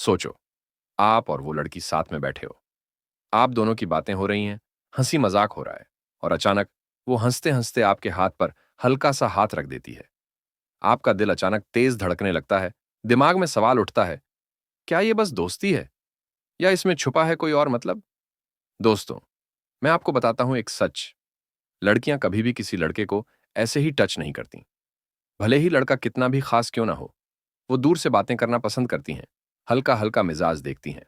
सोचो, आप और वो लड़की साथ में बैठे हो। आप दोनों की बातें हो रही हैं, हंसी मजाक हो रहा है, और अचानक वो हंसते हंसते आपके हाथ पर हल्का सा हाथ रख देती है। आपका दिल अचानक तेज धड़कने लगता है। दिमाग में सवाल उठता है, क्या ये बस दोस्ती है या इसमें छुपा है कोई और मतलब? दोस्तों, मैं आपको बताता हूं एक सच। लड़कियां कभी भी किसी लड़के को ऐसे ही टच नहीं करती। भले ही लड़का कितना भी खास क्यों ना हो, वो दूर से बातें करना पसंद करती हैं, हल्का हल्का मिजाज देखती हैं।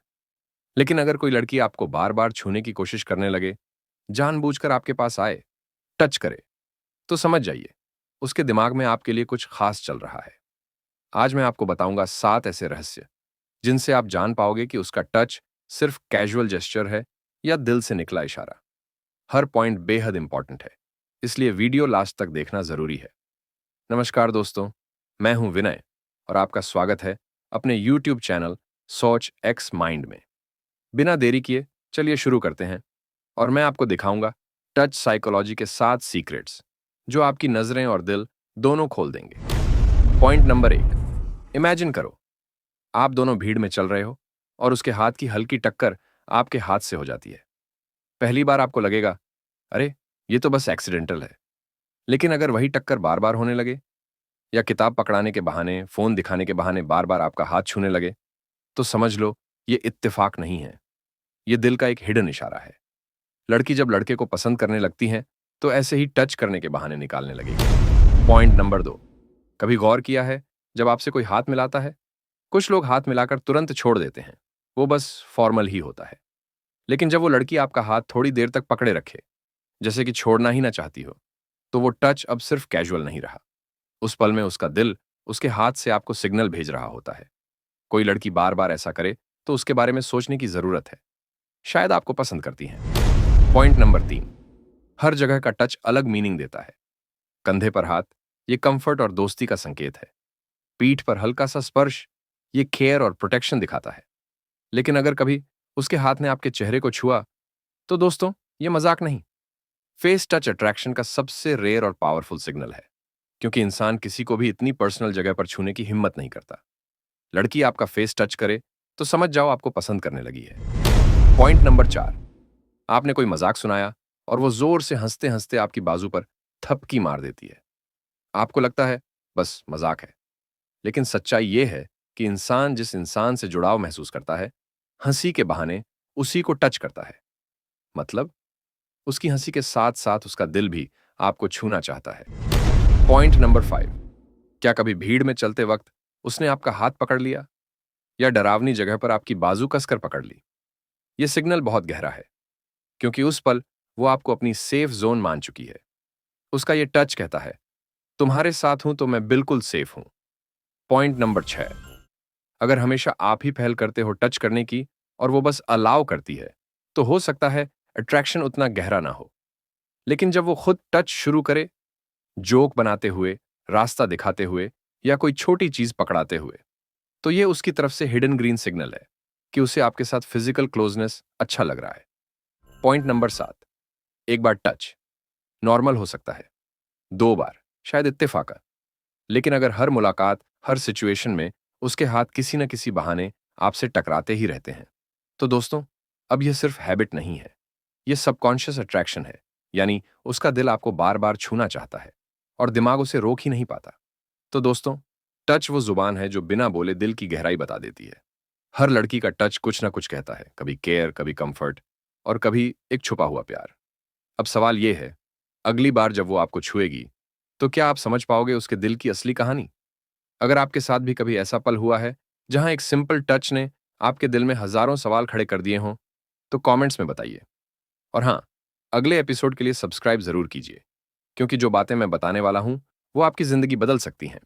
लेकिन अगर कोई लड़की आपको बार बार छूने की कोशिश करने लगे, जानबूझकर आपके पास आए, टच करे, तो समझ जाइए, उसके दिमाग में आपके लिए कुछ खास चल रहा है। आज मैं आपको बताऊंगा 7 ऐसे रहस्य जिनसे आप जान पाओगे कि उसका टच सिर्फ कैजुअल जेस्चर है या दिल से निकला इशारा। हर पॉइंट बेहद इंपॉर्टेंट है, इसलिए वीडियो लास्ट तक देखना जरूरी है। नमस्कार दोस्तों, मैं हूं विनय और आपका स्वागत है अपने YouTube चैनल सोच एक्स माइंड में। बिना देरी किए चलिए शुरू करते हैं और मैं आपको दिखाऊंगा टच साइकोलॉजी के 7 सीक्रेट्स जो आपकी नजरें और दिल दोनों खोल देंगे। पॉइंट नंबर 1, इमेजिन करो, आप दोनों भीड़ में चल रहे हो और उसके हाथ की हल्की टक्कर आपके हाथ से हो जाती है। पहली बार आपको लगेगा, अरे ये तो बस एक्सीडेंटल है। लेकिन अगर वही टक्कर बार बार होने लगे, या किताब पकड़ाने के बहाने, फोन दिखाने के बहाने बार बार आपका हाथ छूने लगे, तो समझ लो ये इत्तेफाक नहीं है, ये दिल का एक हिडन इशारा है। लड़की जब लड़के को पसंद करने लगती है तो ऐसे ही टच करने के बहाने निकालने लगेगी। पॉइंट नंबर 2, कभी गौर किया है, जब आपसे कोई हाथ मिलाता है, कुछ लोग हाथ मिलाकर तुरंत छोड़ देते हैं, वो बस फॉर्मल ही होता है। लेकिन जब वो लड़की आपका हाथ थोड़ी देर तक पकड़े रखे, जैसे कि छोड़ना ही ना चाहती हो, तो वो टच अब सिर्फ कैजुअल नहीं रहा। उस पल में उसका दिल उसके हाथ से आपको सिग्नल भेज रहा होता है। कोई लड़की बार बार ऐसा करे तो उसके बारे में सोचने की जरूरत है, शायद आपको पसंद करती हैं। पॉइंट नंबर 3, हर जगह का टच अलग मीनिंग देता है। कंधे पर हाथ, ये कंफर्ट और दोस्ती का संकेत है। पीठ पर हल्का सा स्पर्श, ये केयर और प्रोटेक्शन दिखाता है। लेकिन अगर कभी उसके हाथ ने आपके चेहरे को छुआ, तो दोस्तों, ये मजाक नहीं, फेस टच अट्रैक्शन का सबसे रेयर और पावरफुल सिग्नल है, क्योंकि इंसान किसी को भी इतनी पर्सनल जगह पर छूने की हिम्मत नहीं करता। लड़की आपका फेस टच करे तो समझ जाओ आपको पसंद करने लगी है। पॉइंट नंबर 4, आपने कोई मजाक सुनाया और वो जोर से हंसते हंसते आपकी बाजू पर थपकी मार देती है। आपको लगता है बस मजाक है, लेकिन सच्चाई ये है कि इंसान जिस इंसान से जुड़ाव महसूस करता है, हंसी के बहाने उसी को टच करता है। मतलब उसकी हंसी के साथ साथ उसका दिल भी आपको छूना चाहता है। पॉइंट नंबर 5, क्या कभी भीड़ में चलते वक्त उसने आपका हाथ पकड़ लिया या डरावनी जगह पर आपकी बाजू कसकर पकड़ ली? यह सिग्नल बहुत गहरा है, क्योंकि उस पल वो आपको अपनी सेफ जोन मान चुकी है। उसका ये टच कहता है, तुम्हारे साथ हूं तो मैं बिल्कुल सेफ हूं। पॉइंट नंबर 6, अगर हमेशा आप ही पहल करते हो टच करने की और वो बस अलाउ करती है, तो हो सकता है अट्रैक्शन उतना गहरा ना हो। लेकिन जब वो खुद टच शुरू करे, जोक बनाते हुए, रास्ता दिखाते हुए या कोई छोटी चीज पकड़ाते हुए, तो ये उसकी तरफ से हिडन ग्रीन सिग्नल है कि उसे आपके साथ फिजिकल क्लोजनेस अच्छा लग रहा है। पॉइंट नंबर 7, एक बार टच नॉर्मल हो सकता है, 2 बार शायद इत्तेफाका, लेकिन अगर हर मुलाकात, हर सिचुएशन में उसके हाथ किसी न किसी बहाने आपसे टकराते ही रहते हैं, तो दोस्तों, अब यह सिर्फ हैबिट नहीं है, यह सबकॉन्शियस अट्रैक्शन है। यानी उसका दिल आपको बार बार छूना चाहता है और दिमाग उसे रोक ही नहीं पाता। तो दोस्तों, टच वो जुबान है जो बिना बोले दिल की गहराई बता देती है। हर लड़की का टच कुछ ना कुछ कहता है, कभी केयर, कभी कंफर्ट और कभी एक छुपा हुआ प्यार। अब सवाल यह है, अगली बार जब वो आपको छुएगी, तो क्या आप समझ पाओगे उसके दिल की असली कहानी? अगर आपके साथ भी कभी ऐसा पल हुआ है जहां एक सिंपल टच ने आपके दिल में हजारों सवाल खड़े कर दिए हों, तो कमेंट्स में बताइए। और हां, अगले एपिसोड के लिए सब्सक्राइब जरूर कीजिए, क्योंकि जो बातें मैं बताने वाला हूं वो आपकी जिंदगी बदल सकती हैं।